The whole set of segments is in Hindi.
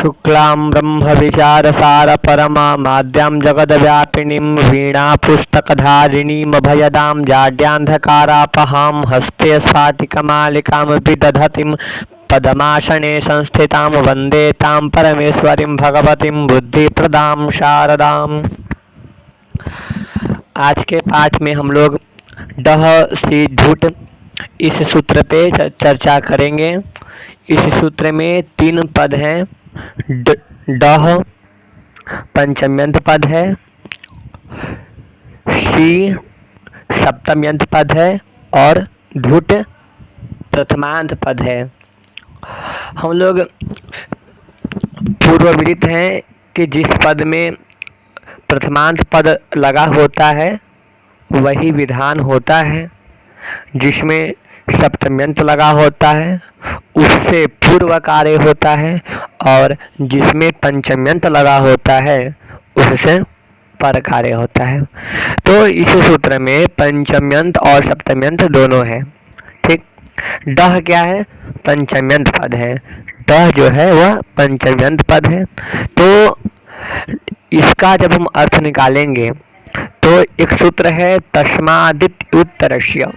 शुक्लां ब्रह्मविचारसारपरमाद्यां जगद्व्यापिनीं वीणापुस्तकधारिणीमभयदां जाड्यान्धकारापहां हस्ते स्फाटिकमालिकां विदधतीं पद्मासने संस्थितां वन्दे तां परमेश्वरीं भगवतीं बुद्धिप्रदां शारदाम्। आज के पाठ में हम लोग डह सी झूठ इस सूत्र पे चर्चा करेंगे। इस सूत्र में 3 पद हैं। डह पंचम्यंत पद है, शी सप्तम्यंत पद है और धुट प्रथमांत पद है। हम लोग पूर्व विदित हैं कि जिस पद में प्रथमांत पद लगा होता है वही विधान होता है, जिसमें सप्तम्यंत लगा होता है उससे पूर्व कार्य होता है और जिसमें पंचम्यंत लगा होता है उससे पर कार्य होता है। तो इस सूत्र में पंचम्यंत और सप्तम्यंत दोनों है। ठीक, डह क्या है? पंचम्यंत पद है। डह जो है वह पंचम्यंत पद है। तो इसका जब हम अर्थ निकालेंगे तो एक सूत्र है तस्मादित्युत्तरस्य।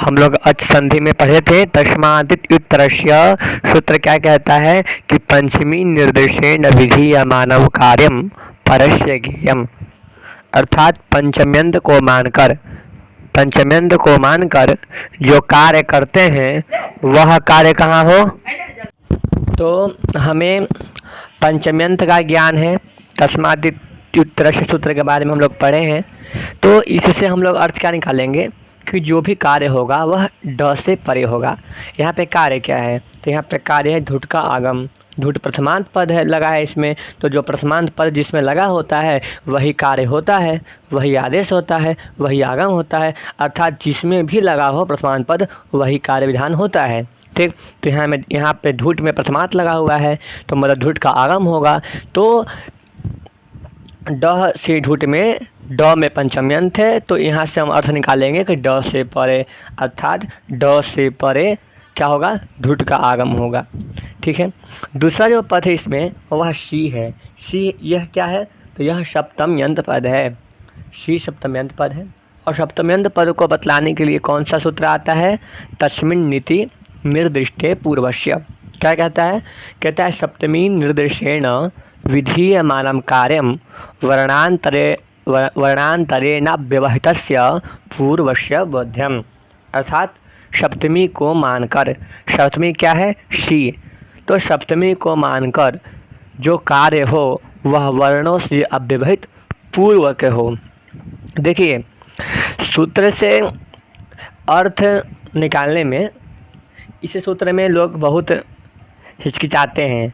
हम लोग अच संधि में पढ़े थे। तस्मादित्युत्तरस्य सूत्र क्या कहता है कि पंचमी निर्देशेन विधीयमानं कार्यम परस्य ज्ञेयम्, अर्थात पंचम्यंत को मानकर जो कार्य करते हैं वह कार्य कहाँ हो? तो हमें पंचम्यंत का ज्ञान है। तस्मादित्युत्तरस्य सूत्र के बारे में हम लोग पढ़े हैं। तो इससे हम लोग अर्थ क्या निकालेंगे कि जो भी कार्य होगा वह ड से परे होगा। यहाँ पे कार्य क्या है? तो यहाँ पे कार्य है धुट का आगम। धुट प्रथमांत पद है लगा है इसमें, तो जो प्रथमांत पद जिसमें लगा होता है वही कार्य होता है, वही आदेश होता है, वही आगम होता है। अर्थात जिसमें भी लगा हो प्रथमांत पद वही कार्य विधान होता है। ठीक, तो यहाँ पे धुट में प्रथमांत लगा हुआ है तो मतलब धुट का आगम होगा। तो ड से धुट में ड में पंचम्यंत है, तो यहाँ से हम अर्थ निकालेंगे कि ड से परे, अर्थात ड से परे क्या होगा? धुट का आगम होगा। ठीक है। दूसरा जो पद है इसमें वह शी है। शी यह क्या है? तो यह सप्तम्यंत पद है। शी सप्तम्यंत पद है और सप्तम्यंत पद को बतलाने के लिए कौन सा सूत्र आता है? तस्मिन् नीति निर्दिष्टे पूर्वस्य। क्या कहता है? कहता है सप्तमी निर्देशेन विधीयमानं कार्यम वर्णांतरेण व्यवहितस्य पूर्वस्य बोध्यम, अर्थात सप्तमी को मानकर। सप्तमी क्या है? शी। तो सप्तमी को मानकर जो कार्य हो वह वर्णों से अव्यवहित पूर्व के हो। देखिए, सूत्र से अर्थ निकालने में इस सूत्र में लोग बहुत हिचकिचाते हैं,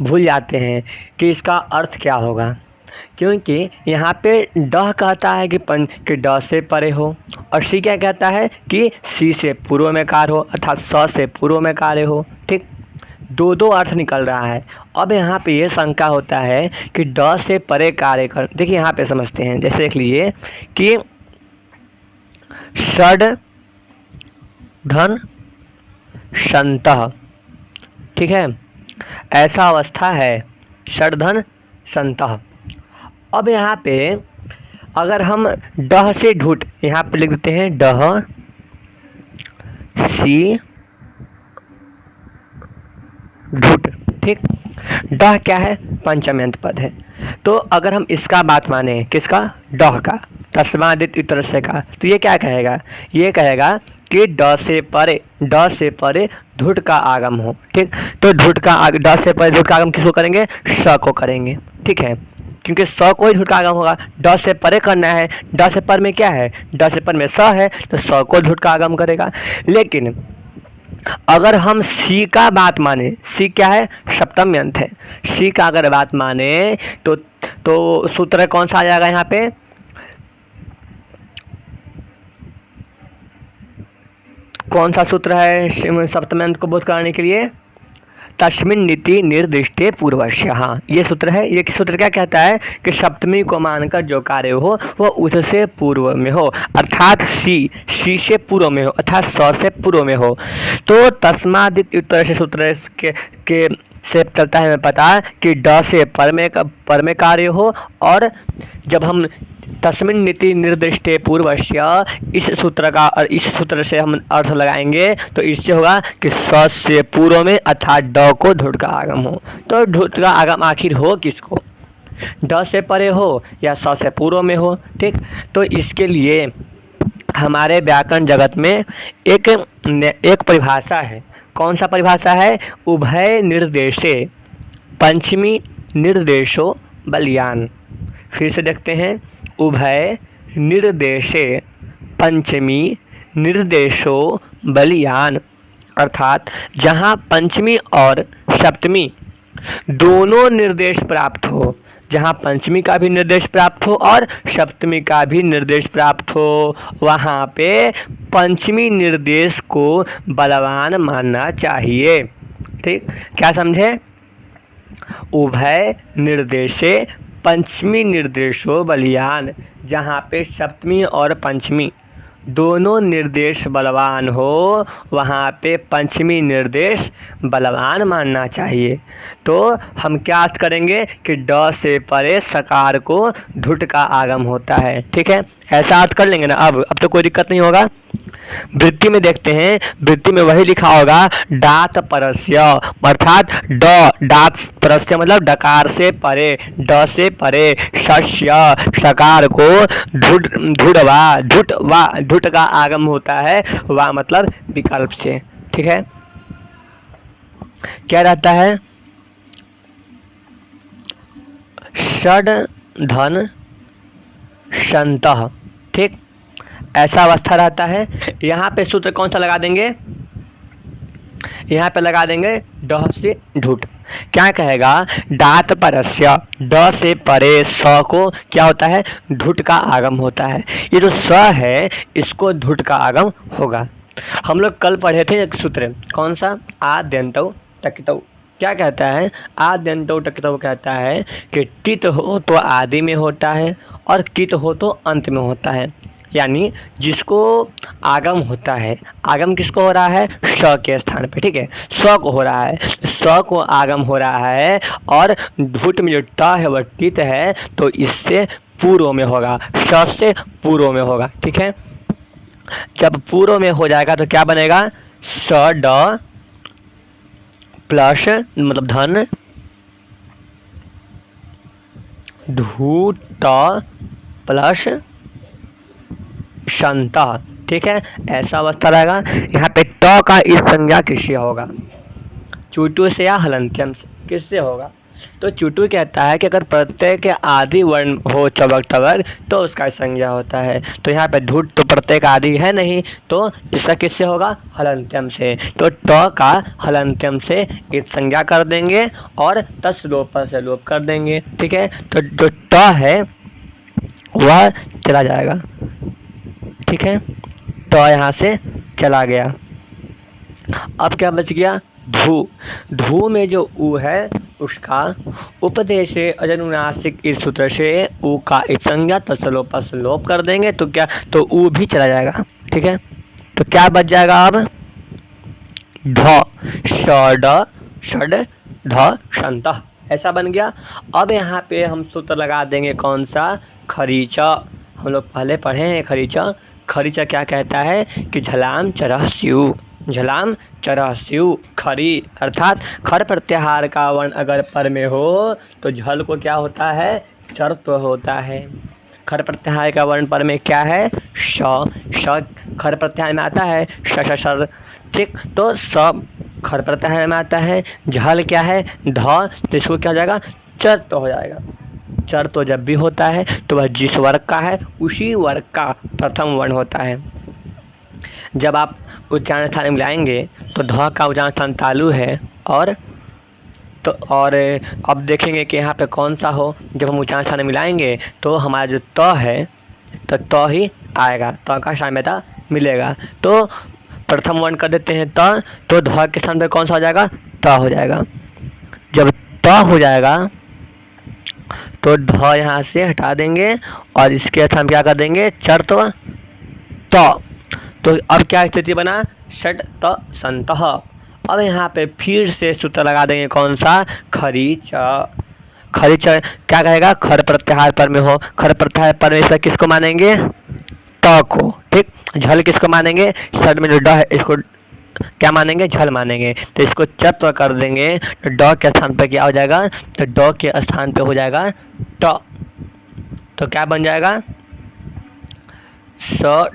भूल जाते हैं कि इसका अर्थ क्या होगा, क्योंकि यहाँ पे डह कहता है कि ड से परे हो और सी क्या कहता है कि सी से पूर्व में कार्य हो, अर्थात स से पूर्व में कार्य हो। ठीक, दो अर्थ निकल रहा है। अब यहाँ पे ये शंका होता है कि ड से परे कार्य कर। देखिए यहाँ पे समझते हैं, जैसे देख लीजिए कि षड धन संतः, ठीक है, ऐसा अवस्था है षडधन संतः। अब यहाँ पे अगर हम डह से ढूट यहाँ पे लिख देते हैं डह सी ढूट। ठीक, डह क्या है? पंचम्यंत पद है। तो अगर हम इसका बात माने, किसका? डह का, तस्मादित्युत्तरस्य का, तो ये क्या कहेगा? ये कहेगा कि ड से परे धुट का आगम हो। ठीक, तो ड से परे धुट का आगम किसको करेंगे? स को करेंगे। ठीक है, क्योंकि स को ही धुट का आगम होगा। ड से परे करना है, ड से पर में क्या है? ड से पर में स है, तो स को धुट का आगम करेगा। लेकिन अगर हम सी का बात माने, सी क्या है? सप्तम्यंत है। सी का अगर बात माने तो सूत्र कौन सा आ जाएगा यहाँ पे? कौन सा सूत्र है सप्तम्यंत को बोध कराने के लिए? तस्मिन् नीति निर्दिष्टे पूर्वस्य। हाँ, ये सूत्र है। ये सूत्र क्या कहता है कि सप्तमी को मानकर जो कार्य हो वो उससे पूर्व में हो, अर्थात सी से पूर्व में हो, अर्थात स से पूर्व में हो। तो तस्मादित उत्तर से सूत्र के से चलता है हमें पता कि ड से पर में कार्य हो, और जब हम तस्मिन् नीति निर्दिष्टे पूर्वस्य इस सूत्र से हम अर्थ लगाएंगे तो इससे होगा कि स से पूर्व में अर्थात ड को धुट का आगम हो। तो धुट का आगम आखिर हो किसको, ड से परे हो या स से पूर्व में हो। ठीक, तो इसके लिए हमारे व्याकरण जगत में एक परिभाषा है। कौन सा परिभाषा है? उभय निर्देशे पंचमी निर्देशो बलियान। फिर से देखते हैं, उभय निर्देशे पंचमी निर्देशो बलियान, अर्थात जहाँ पंचमी और सप्तमी दोनों निर्देश प्राप्त हो, जहाँ पंचमी का भी निर्देश प्राप्त हो और सप्तमी का भी निर्देश प्राप्त हो, वहाँ पे पंचमी निर्देश को बलवान मानना चाहिए। ठीक, क्या समझे? उभय निर्देशे पंचमी निर्देशो बलियान, जहाँ पे सप्तमी और पंचमी दोनों निर्देश बलवान हो, वहाँ पे पंचमी निर्देश बलवान मानना चाहिए। तो हम क्या अर्थ करेंगे कि ड से परे सकार को धुट का आगम होता है। ठीक है, ऐसा अर्थ कर लेंगे ना। अब तो कोई दिक्कत नहीं होगा। वृत्ति में देखते हैं, वृत्ति में वही लिखा होगा डात परस्य, अर्थात डात परस्य मतलब डकार से परे, ड से परे शस्य सकार को धुट का आगम होता है। वा मतलब विकल्प से। ठीक है, क्या रहता है? षड धन शंतः। ठीक, ऐसा अवस्था रहता है। यहाँ पे सूत्र कौन सा लगा देंगे? यहाँ पे लगा देंगे ड से ढुट। क्या कहेगा? डात परस्य, ड से परे स को क्या होता है? ढुट का आगम होता है। ये जो स है इसको ढुट का आगम होगा। हम लोग कल पढ़े थे एक सूत्र, कौन सा? आद्यन्तौ टकितौ। क्या कहता है? आद्यन्तौ टकितौ कहता है कि टित हो तो आदि में होता है और कित हो तो अंत में होता है। यानी जिसको आगम होता है, आगम किसको हो रहा है? श के स्थान पे। ठीक है, स को हो रहा है, स को आगम हो रहा है, और धुट में जो ट है वह टित है, तो इससे पूर्व में होगा, श से पूर्व में होगा। ठीक है, जब पूर्व में हो जाएगा तो क्या बनेगा? स ड प्लस मतलब धन धूट प्लस शंता। ठीक है, ऐसा अवस्था रहेगा। यहाँ पे ट का इस संज्ञा किससे होगा? चुटु से या हलंत्यम से, किससे होगा? तो चुटु कहता है कि अगर प्रत्यय के आदि वर्ण हो चबक टबक तो उसका संज्ञा होता है। तो यहाँ पे धूट तो प्रत्यय का आदि है नहीं, तो इसका किससे होगा? हलंत्यम से। तो ट का हलंत्यम से एक संज्ञा कर देंगे और तस् लोप से लोप कर देंगे। ठीक है, तो जो ट है वह चला जाएगा। ठीक है, तो यहाँ से चला गया। अब क्या बच गया? धू में जो उ है उसका उपदेश अजनुनासिक इस सूत्र से उ का एक संज्ञा तसलोप लोप कर देंगे तो क्या? तो उ भी चला जाएगा। ठीक है, तो क्या बच जाएगा? अब ध षड ध शंतः, ऐसा बन गया। अब यहाँ पे हम सूत्र लगा देंगे कौन सा? खरीचा। हम लोग पहले पढ़े हैं खरीचा। खरीचा क्या कहता है कि झलाम चरह स्यु, झलाम चरह स्यु। खरी अर्थात खर प्रत्याहार का वर्ण अगर पर में हो तो झल को क्या होता है? चर तो होता है। खर प्रत्याहार का वर्ण पर में क्या है? श खर प्रत्याहार में आता है सर। ठीक, तो सब खर प्रत्याहार में आता है। झल क्या है? ध, तो इसको क्या हो जाएगा? चर तो हो जाएगा। चर तो जब भी होता है तो वह जिस वर्ग का है उसी वर्ग का प्रथम वर्ण होता है। जब आप उच्चारण स्थान में मिलाएंगे तो ध का उच्चारण स्थान तालु है, और अब देखेंगे कि यहाँ पे कौन सा हो। जब हम उच्चारण स्थान में मिलाएंगे तो हमारा जो त है तो त ही आएगा, त का साम्यता मिलेगा। तो प्रथम वर्ण कर देते हैं त, तो ध के स्थान पे कौन सा हो जाएगा? त हो जाएगा। जब त हो जाएगा तो ध यहाँ से हटा देंगे और इसके अर्थ हम क्या कर देंगे, चर्त त। तो अब क्या स्थिति बना, षट त संतः। अब यहाँ पे फिर से सूत्र लगा देंगे, कौन सा, खरीच। खरीच क्या कहेगा, खर प्रत्याहार पर में हो, खर प्रत्याहार पर में इसका किसको मानेंगे, त को। ठीक, झल किसको मानेंगे, षट में जो ड है इसको क्या मानेंगे, झल मानेंगे। तो इसको चत्व कर देंगे तो ड के स्थान पर क्या हो जाएगा, तो ड के स्थान पे हो जाएगा ट। तो क्या बन जाएगा, स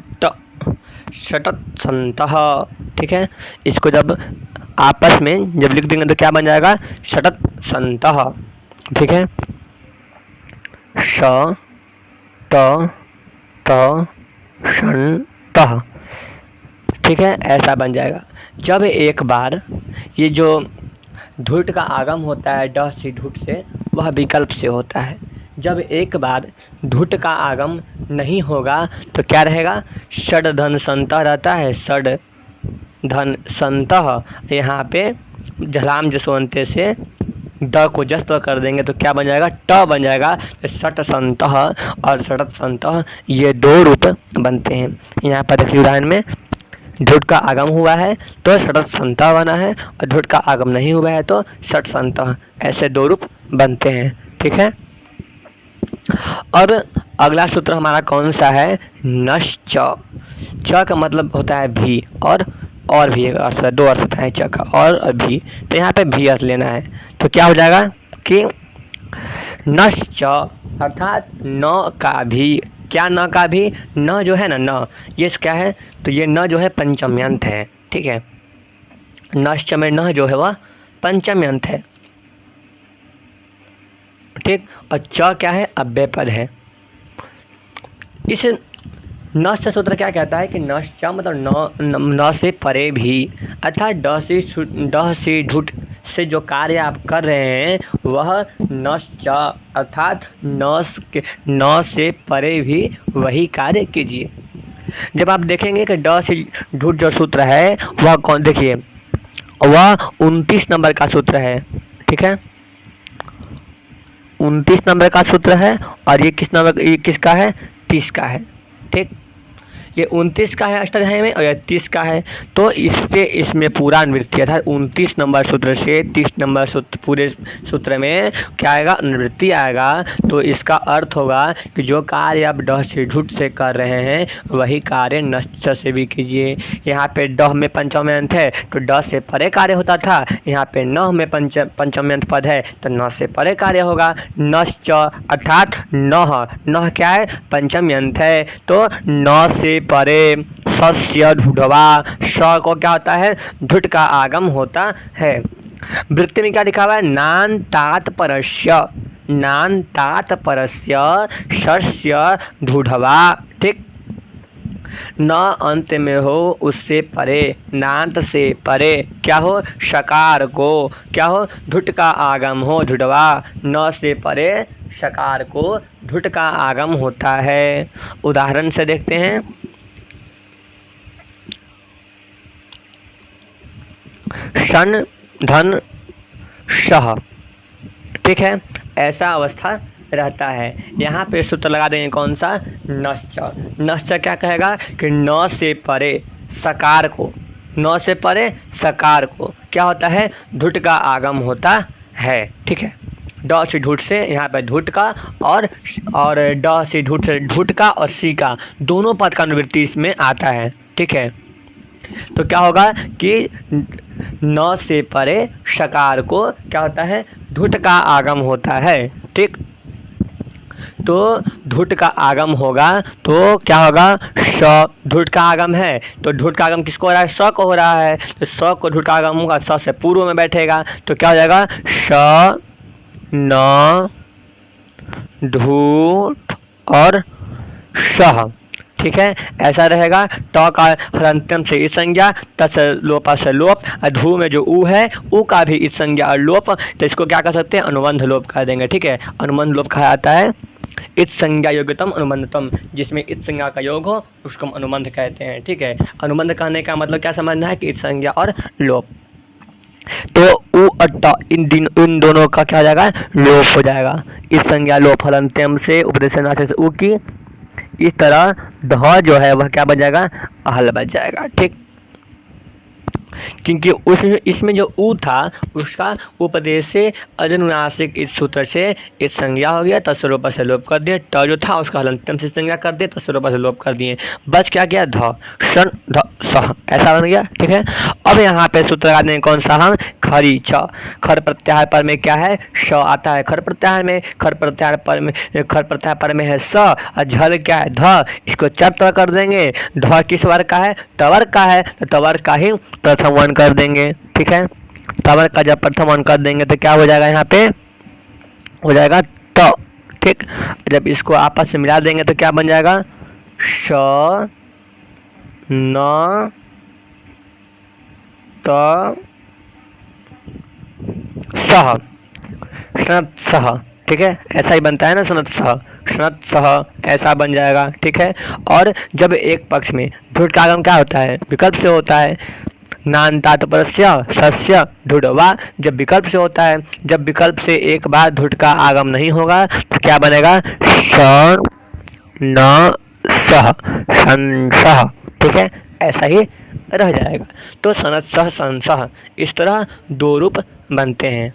षटत संतः। ठीक है, इसको जब आपस में जब लिख देंगे तो क्या बन जाएगा, षटत संतः। ठीक है, श त त षंतः। ठीक है, ऐसा बन जाएगा। जब एक बार ये जो धुट का आगम होता है ड से ढुट से, वह विकल्प से होता है। जब एक बार धुट का आगम नहीं होगा तो क्या रहेगा, षड धन संतः रहता है, षड धन संतः। यहाँ पे झलाम जसवंते से द को जस्त कर देंगे तो क्या बन जाएगा, ट बन जाएगा। षट संतः और षटत संतः ये दो रूप बनते हैं। यहाँ पर देखिए उदाहरण में ढुट का आगम हुआ है तो षटत संतः बना है, और ढुट का आगम नहीं हुआ है तो षट संतः। ऐसे दो रूप बनते हैं। ठीक है, और अगला सूत्र हमारा कौन सा है, नश्च। च का मतलब होता है भी, और भी एक अर्थ है, दो अर्थ होता है च का, और भी। तो यहाँ पे भी अर्थ लेना है तो क्या हो जाएगा कि नश्च अर्थात न का भी। क्या न का भी, न जो है ना, न ये क्या है, तो ये न जो है पंचम्यंत है। ठीक है, नश्च में न जो है वह पंचम्यंत है। ठीक, और च क्या है, अव्यय पद है। इस नश्च सूत्र क्या कहता है कि नश्च मतलब न से परे भी, अर्थात ड से ढुट से जो कार्य आप कर रहे हैं वह नश्च अर्थात न से परे भी वही कार्य कीजिए। जब आप देखेंगे कि ड से ढुट जो सूत्र है वह कौन, देखिए वह 29 नंबर का सूत्र है। ठीक है, 29 नंबर का सूत्र है, और ये किस नंबर, ये किसका है, 30 का है। ठीक, ये 29 का है अष्टाध्यायी में और यह 30 का है। तो इससे इसमें पूरा निवृत्ति अर्थात 29 नंबर सूत्र से 30 नंबर सूत्र, पूरे सूत्र में क्या आएगा, निवृत्ति आएगा। तो इसका अर्थ होगा कि जो कार्य आप ड से ढुट से कर रहे हैं वही कार्य नश्च से भी कीजिए। यहाँ पे ड में पंचम्यंत है तो ड से परे कार्य होता था, यहाँ पे न में पंचम्यंत पद है तो न से परे कार्य होगा। नश्च अर्थात नह क्या है, पंचम्यंत है, तो न से परे सस्य ढुढवा, स को क्या होता है, ढुट का आगम होता है। वृत्ति में क्या लिखा हुआ है, नान तात परस्य सस्य ढुढवा। ठीक, न अंत में हो उससे परे, नांत से परे क्या हो, शकार को क्या हो, ढुट का आगम हो, ढुढवा। न से परे शकार को ढुट का आगम होता है। उदाहरण से देखते हैं, शन धन शह। ठीक है, ऐसा अवस्था रहता है। यहाँ पे सूत्र लगा देंगे कौन सा, नश्च। नश्च क्या कहेगा कि न से परे सकार को, न से परे सकार को क्या होता है, ढुट का आगम होता है। ठीक है, ड से ढुट से यहाँ पे ढुट का और ड से ढुट से ढुट का और सी का दोनों पद का निवृत्ति इसमें आता है। ठीक है, तो क्या होगा कि न से परे शकार को क्या होता है, ढुट का आगम होता है। ठीक, तो ढुट का आगम होगा तो क्या होगा, श ढुट का आगम है तो ढुट का आगम किसको हो रहा है, स को हो रहा है। तो स को ढुट का आगम होगा, स से पूर्व में बैठेगा तो क्या हो जाएगा, श न ढूट और शह। ठीक है, ऐसा रहेगा। ट का हलंत्यम से इस संज्ञा, तस लोपा से लोप, धू में जो ऊ है ऊ का भी इस संज्ञा और लोप, तो इसको क्या कर सकते हैं, अनुबंध लोप कर देंगे। ठीक है, अनुबंध लोप कहा जाता है इत संज्ञा योग्यतम अनुबंधतम, जिसमें इत संज्ञा का योग हो उसको हम अनुबंध कहते हैं। ठीक है, अनुबंध कहने का मतलब क्या समझना है कि इत संज्ञा और लोप। तो उ और ट इन दोनों का क्या हो जाएगा, लोप हो जाएगा। इस संज्ञा लोप हलंत्यम से उपदेशन से उ की, इस तरह ध जो है वह क्या बन जाएगा, हल बच जाएगा। ठीक, क्योंकि उस इसमें जो उ था उसका उपदेश से अजनुनासिक इस सूत्र से इस संज्ञा हो गया, तत्स्वरूप से लोप कर दिए। ट जो था उसका हलंत्यम से संज्ञा कर दिए, तत्स्वरूप से लोप कर दिए, बच क्या गया ध, शन ध सह, ऐसा बन गया। ठीक है, अब यहाँ पे सूत्र लगाते हैं कौन सा, हम खरी च, खर प्रत्याहार पर में क्या है, श आता है खर प्रत्याहार में, खर प्रत्याहार पर में है स, और झल क्या है ध, इसको चार तरह कर देंगे। ध किस वर्ग का है, तवर का है, तो तवर का ही प्रथम वर्ण कर देंगे। ठीक है, तवर का जब प्रथम वर्ण कर देंगे तो क्या हो जाएगा, यहाँ पे हो जाएगा त। ठीक, जब इसको आपस में मिला देंगे तो क्या बन जाएगा, श न त सह, सनत सह। ठीक है, ऐसा ही बनता है ना, सनत सह, सनत सह ऐसा बन जाएगा। ठीक है, और जब एक पक्ष में ढुट का आगम क्या होता है, विकल्प से होता है। नान्तात्पर्य सस्य ढुडवा, जब विकल्प से होता है, जब विकल्प से एक बार ढुट का आगम नहीं होगा तो क्या बनेगा, स न सह, संसह। ठीक है, ऐसा ही रह जाएगा। तो सनत सह संसह, इस तरह दो रूप बनते हैं।